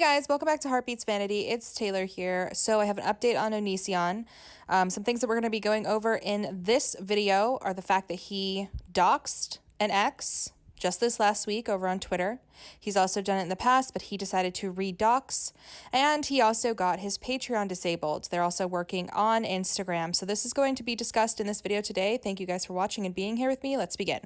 Guys, welcome back to Heartbeats Vanity. It's Taylor here. So I have an update on Oniisan. Some things that we're going to be going over in this video are the fact that he doxed an ex just this last week over on Twitter. He's also done it in the past, but he decided to redox. And he also got his Patreon disabled. They're also working on Instagram. So this is going to be discussed in this video today. Thank you guys for watching and being here with me. Let's begin.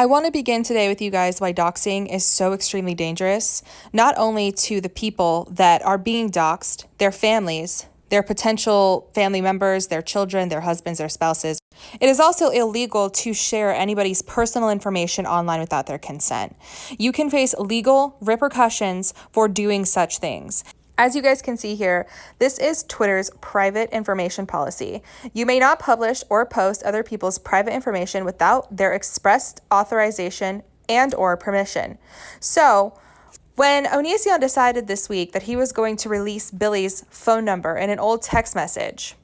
I want to begin today with you guys why doxing is so extremely dangerous, not only to the people that are being doxed, their families, their potential family members, their children, their husbands, their spouses. It is also illegal to share anybody's personal information online without their consent. You can face legal repercussions for doing such things. As you guys can see here, this is Twitter's private information policy. You may not publish or post other people's private information without their expressed authorization and/or permission. So, when Oniisan decided this week that he was going to release Billie's phone number in an old text message,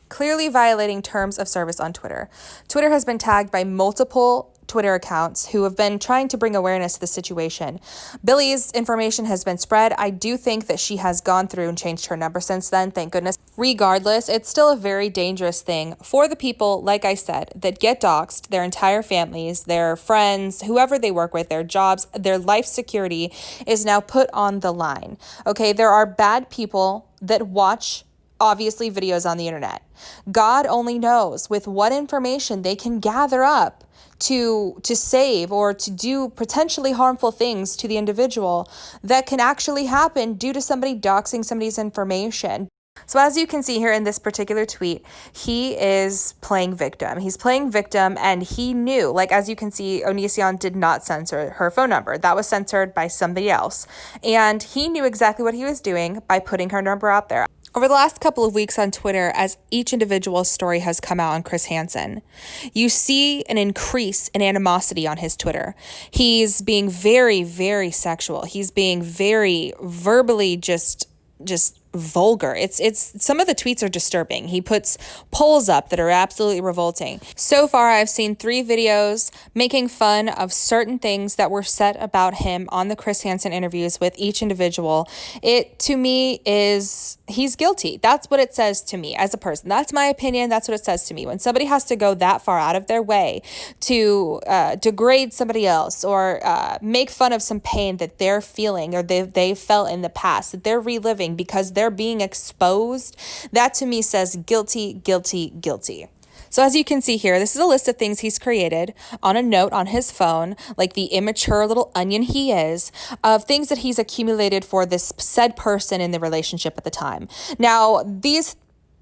clearly violating terms of service on Twitter. Twitter has been tagged by multiple Twitter accounts who have been trying to bring awareness to the situation. Billie's information has been spread. I do think that she has gone through and changed her number since then, thank goodness. Regardless, it's still a very dangerous thing for the people, like I said, that get doxxed, their entire families, their friends, whoever they work with, their jobs, their life security is now put on the line. Okay, there are bad people that watch obviously videos on the internet. God only knows with what information they can gather up to save or to do potentially harmful things to the individual that can actually happen due to somebody doxing somebody's information. So as you can see here in this particular tweet, he is playing victim. He's playing victim and he knew, like as you can see, Oniisan did not censor her phone number. That was censored by somebody else. And he knew exactly what he was doing by putting her number out there. Over the last couple of weeks on Twitter, as each individual story has come out on Chris Hansen, you see an increase in animosity on his Twitter. He's being very, very sexual. He's being very verbally just vulgar. It's some of the tweets are disturbing. He puts polls up that are absolutely revolting. So far, I've seen 3 videos making fun of certain things that were said about him on the Chris Hansen interviews with each individual. It, to me, is he's guilty. That's what it says to me as a person. That's my opinion. That's what it says to me. When somebody has to go that far out of their way to degrade somebody else or make fun of some pain that they're feeling or they felt in the past, that they're reliving because they're being exposed, that to me says guilty, guilty, guilty. So as you can see here, this is a list of things he's created on a note on his phone, like the immature little onion he is, of things that he's accumulated for this said person in the relationship at the time. Now, these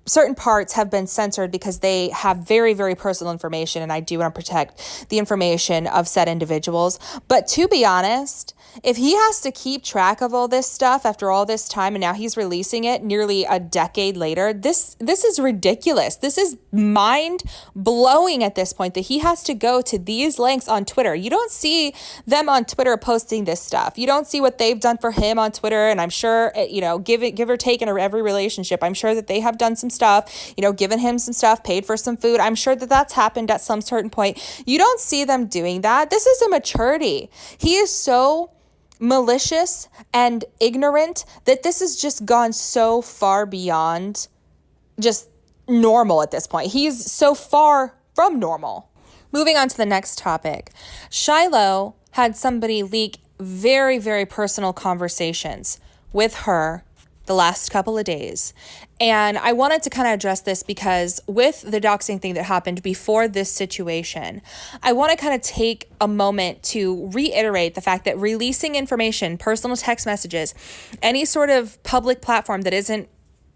certain parts have been censored because they have very, very personal information, and I do want to protect the information of said individuals. But to be honest, if he has to keep track of all this stuff after all this time and now he's releasing it nearly a decade later, this is ridiculous. This is mind-blowing at this point that he has to go to these lengths on Twitter. You don't see them on Twitter posting this stuff. You don't see what they've done for him on Twitter, and I'm sure, give or take in every relationship, I'm sure that they have done some stuff, given him some stuff, paid for some food. I'm sure that that's happened at some certain point. You don't see them doing that. This is immaturity. He is so malicious and ignorant that this has just gone so far beyond just normal at this point. He's so far from normal. Moving on to the next topic. Shiloh had somebody leak very, very personal conversations with her the last couple of days. And I wanted to kind of address this because with the doxing thing that happened before this situation, I want to kind of take a moment to reiterate the fact that releasing information, personal text messages, any sort of public platform that isn't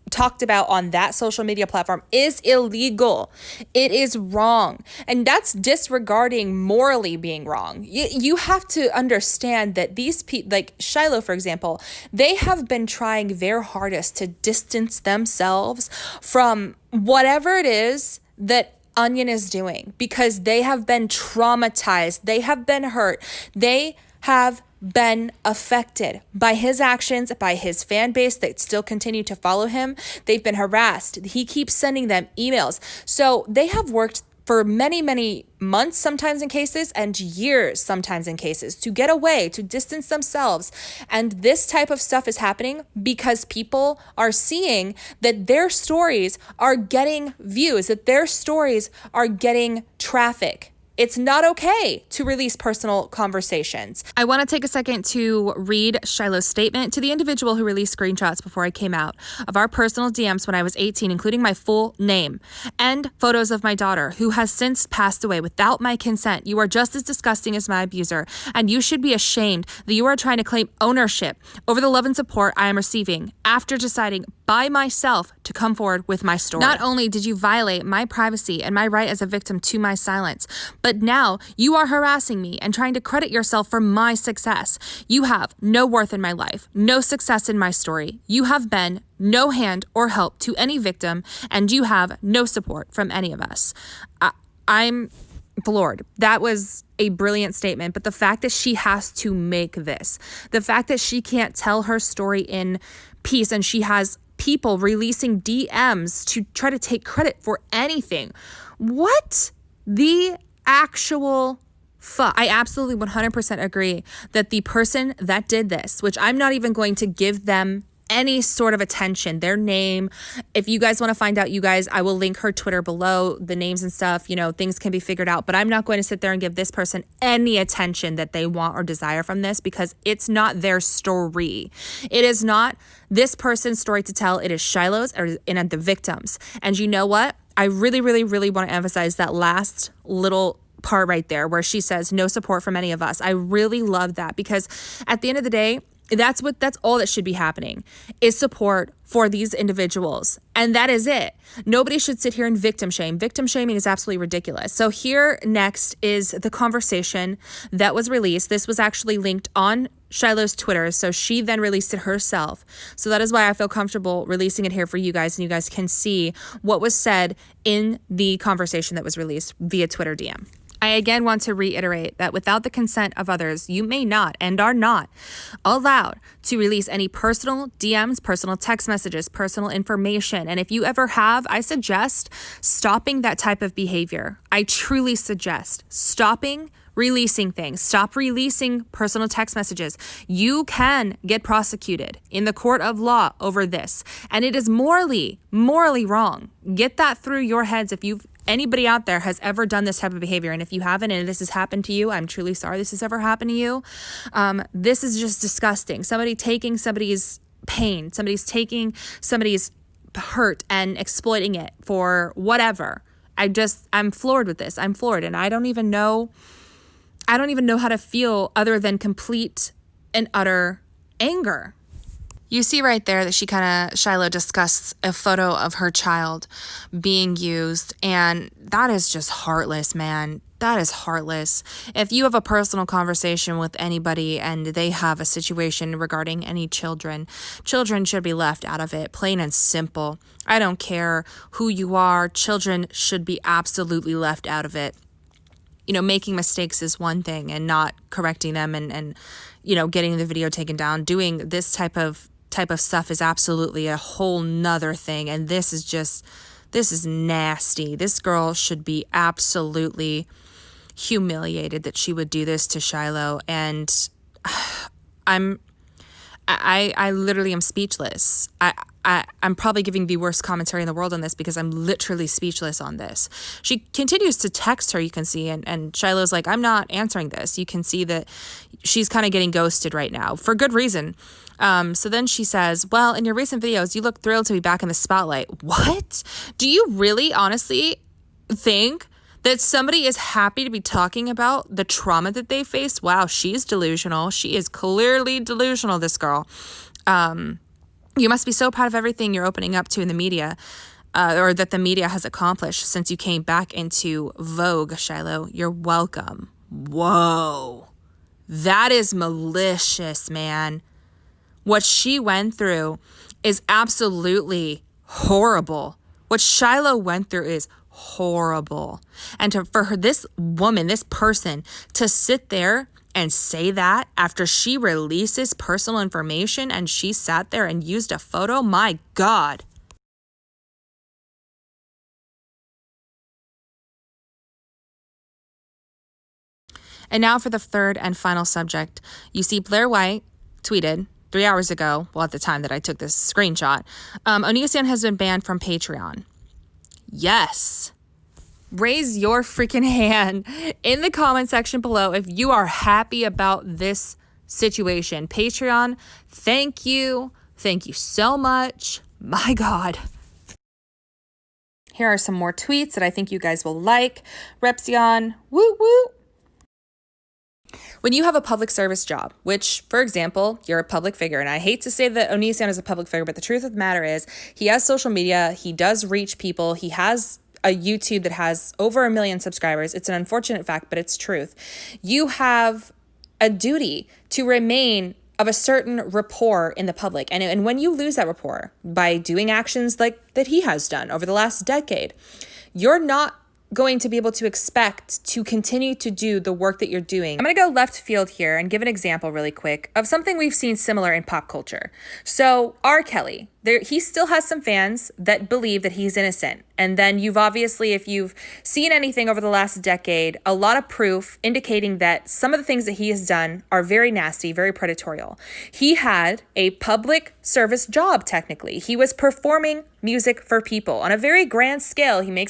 talked about on that social media platform is illegal. It is wrong. And that's disregarding morally being wrong. You have to understand that these people, like Shiloh, for example, they have been trying their hardest to distance themselves from whatever it is that Onion is doing because they have been traumatized. They have been hurt. They have been affected by his actions, by his fan base that still continue to follow him. They've been harassed. He keeps sending them emails. So they have worked for many, many months, sometimes in cases, and years, sometimes in cases, to get away, to distance themselves. And this type of stuff is happening because people are seeing that their stories are getting views, that their stories are getting traffic. It's not okay to release personal conversations. I want to take a second to read Shiloh's statement to the individual who released screenshots before I came out of our personal DMs when I was 18, including my full name and photos of my daughter, who has since passed away without my consent. You are just as disgusting as my abuser, and you should be ashamed that you are trying to claim ownership over the love and support I am receiving after deciding by myself to come forward with my story. Not only did you violate my privacy and my right as a victim to my silence, but now you are harassing me and trying to credit yourself for my success. You have no worth in my life, no success in my story. You have been no hand or help to any victim, and you have no support from any of us. I'm floored. That was a brilliant statement, but the fact that she has to make this, the fact that she can't tell her story in peace, and she has people releasing DMs to try to take credit for anything. What the actual fuck? I absolutely 100% agree that the person that did this, which I'm not even going to give them any sort of attention, their name. If you guys want to find out, you guys, I will link her Twitter below, the names and stuff, things can be figured out, but I'm not going to sit there and give this person any attention that they want or desire from this, because it's not their story. It is not this person's story to tell. It is Shiloh's and the victims. And you know what? I really, really, really want to emphasize that last little part right there where she says no support from any of us. I really love that, because at the end of the day, that's all that should be happening, is support for these individuals. And that is it. Nobody should sit here and victim shame. Victim shaming is absolutely ridiculous. So here next is the conversation that was released. This was actually linked on Shiloh's Twitter, so she then released it herself. So that is why I feel comfortable releasing it here for you guys, and you guys can see what was said in the conversation that was released via Twitter DM. I again want to reiterate that without the consent of others, you may not and are not allowed to release any personal DMs, personal text messages, personal information. And if you ever have, I suggest stopping that type of behavior. I truly suggest stopping releasing things. Stop releasing personal text messages. You can get prosecuted in the court of law over this, and it is morally wrong. Get that through your heads. If anybody out there has ever done this type of behavior, and if you haven't and this has happened to you, I'm truly sorry this has ever happened to you. This is just disgusting. Somebody taking somebody's pain, somebody's taking somebody's hurt and exploiting it for whatever. I'm floored with this. I'm floored, and I don't even know how to feel other than complete and utter anger. You see right there that Shiloh discussed a photo of her child being used, and that is just heartless, man. That is heartless. If you have a personal conversation with anybody and they have a situation regarding any children should be left out of it, plain and simple. I don't care who you are. Children should be absolutely left out of it. Making mistakes is one thing, and not correcting them and getting the video taken down, doing this type of stuff is absolutely a whole nother thing. And this is nasty. This girl should be absolutely humiliated that she would do this to Shiloh. And I literally am speechless. I'm probably giving the worst commentary in the world on this, because I'm literally speechless on this. She continues to text her, you can see, and Shiloh's like, I'm not answering this. You can see that she's kind of getting ghosted right now for good reason. So then she says, well, in your recent videos, you look thrilled to be back in the spotlight. What? Do you really honestly think that somebody is happy to be talking about the trauma that they faced? Wow, she's delusional. She is clearly delusional, this girl. You must be so proud of everything you're opening up to in the media, or that the media has accomplished since you came back into vogue, Shiloh. You're welcome. Whoa. That is malicious, man. What she went through is absolutely horrible. What Shiloh went through is horrible. And for this woman, this person, to sit there and say that after she releases personal information and she sat there and used a photo, my God. And now for the third and final subject. You see Blair White tweeted 3 hours ago, well, at the time that I took this screenshot, Oniisan has been banned from Patreon. Yes. Raise your freaking hand in the comment section below if you are happy about this situation. Patreon, thank you. Thank you so much. My God. Here are some more tweets that I think you guys will like. Repsion, woo woo. When you have a public service job, which, for example, you're a public figure, and I hate to say that Oniisan is a public figure, but the truth of the matter is he has social media, he does reach people, he has a YouTube that has over 1 million subscribers. It's an unfortunate fact, but it's truth. You have a duty to remain of a certain rapport in the public. And when you lose that rapport by doing actions like that he has done over the last decade, you're not going to be able to expect to continue to do the work that you're doing. I'm going to go left field here and give an example really quick of something we've seen similar in pop culture. So R. Kelly, he still has some fans that believe that he's innocent. And then you've obviously, if you've seen anything over the last decade, a lot of proof indicating that some of the things that he has done are very nasty, very predatory. He had a public service job, technically. He was performing music for people on a very grand scale. He made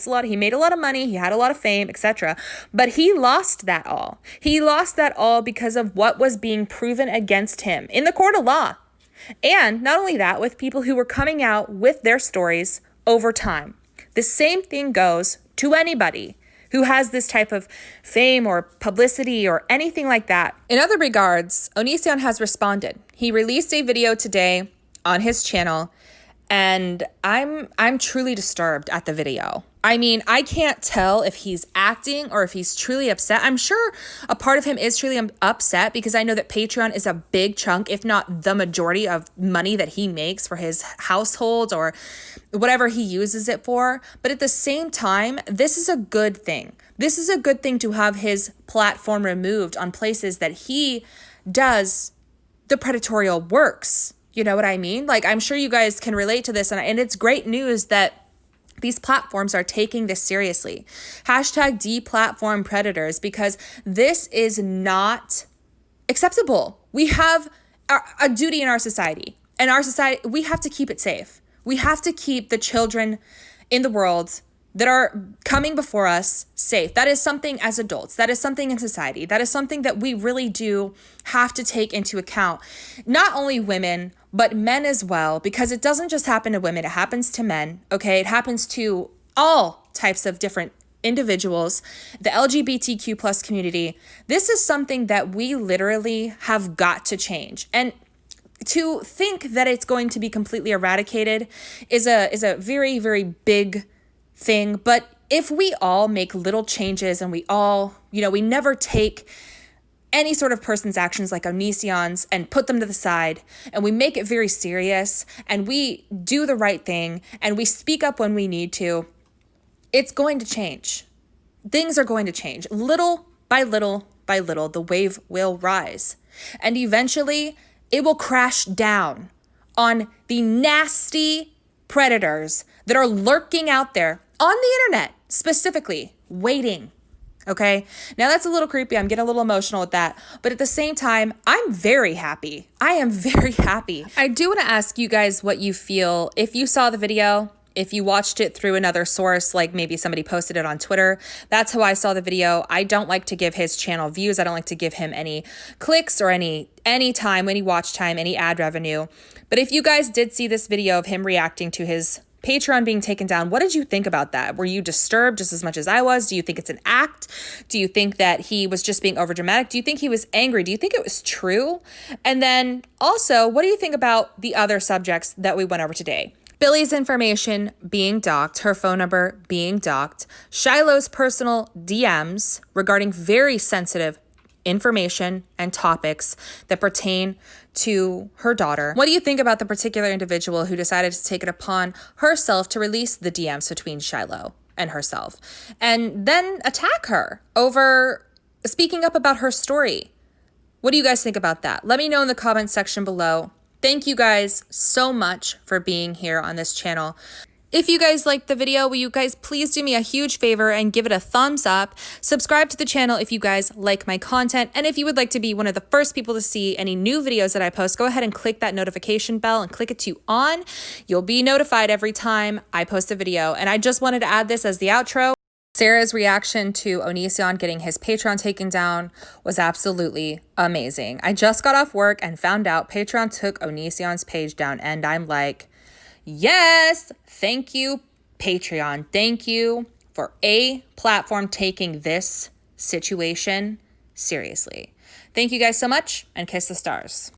a lot of money, he had a lot of fame, etc. But he lost that all. He lost that all because of what was being proven against him in the court of law. And not only that, with people who were coming out with their stories over time. The same thing goes to anybody who has this type of fame or publicity or anything like that. In other regards, Oniisan has responded. He released a video today on his channel, and I'm truly disturbed at the video. I mean, I can't tell if he's acting or if he's truly upset. I'm sure a part of him is truly upset because I know that Patreon is a big chunk, if not the majority of money that he makes for his household or whatever he uses it for. But at the same time, this is a good thing. This is a good thing to have his platform removed on places that he does the predatory works. You know what I mean? Like, I'm sure you guys can relate to this, and it's great news that these platforms are taking this seriously. Hashtag deplatform predators, because this is not acceptable. We have a duty in our society. And our society, we have to keep it safe. We have to keep the children in the world that are coming before us safe. That is something as adults. That is something in society. That is something that we really do have to take into account. Not only women, but men as well, because it doesn't just happen to women. It happens to men, okay? It happens to all types of different individuals, the LGBTQ plus community. This is something that we literally have got to change. And to think that it's going to be completely eradicated is a very, very big thing. But if we all make little changes and we all, we never take any sort of person's actions like Oniisan's and put them to the side, and we make it very serious, and we do the right thing, and we speak up when we need to, it's going to change. Things are going to change. Little by little by little, the wave will rise. And eventually, it will crash down on the nasty predators that are lurking out there on the internet, specifically, waiting. Okay, now that's a little creepy. I'm getting a little emotional with that. But at the same time, I'm very happy. I am very happy. I do want to ask you guys what you feel if you saw the video, if you watched it through another source, like maybe somebody posted it on Twitter. That's how I saw the video. I don't like to give his channel views. I don't like to give him any clicks or any time, any watch time, any ad revenue. But if you guys did see this video of him reacting to his Patreon being taken down, what did you think about that? Were you disturbed just as much as I was? Do you think it's an act? Do you think that he was just being overdramatic? Do you think he was angry? Do you think it was true? And then also, what do you think about the other subjects that we went over today? Billie's information being docked, her phone number being docked, Shiloh's personal DMs regarding very sensitive information and topics that pertain to her daughter. What do you think about the particular individual who decided to take it upon herself to release the DMs between Shiloh and herself and then attack her over speaking up about her story? What do you guys think about that? Let me know in the comment section below. Thank you guys so much for being here on this channel. If you guys liked the video, will you guys please do me a huge favor and give it a thumbs up? Subscribe to the channel if you guys like my content. And if you would like to be one of the first people to see any new videos that I post, go ahead and click that notification bell and click it to on. You'll be notified every time I post a video. And I just wanted to add this as the outro. Sarah's reaction to Oniisan getting his Patreon taken down was absolutely amazing. I just got off work and found out Patreon took Oniisan's page down, and I'm like, yes, thank you, Patreon. Thank you for a platform taking this situation seriously. Thank you guys so much, and kiss the stars.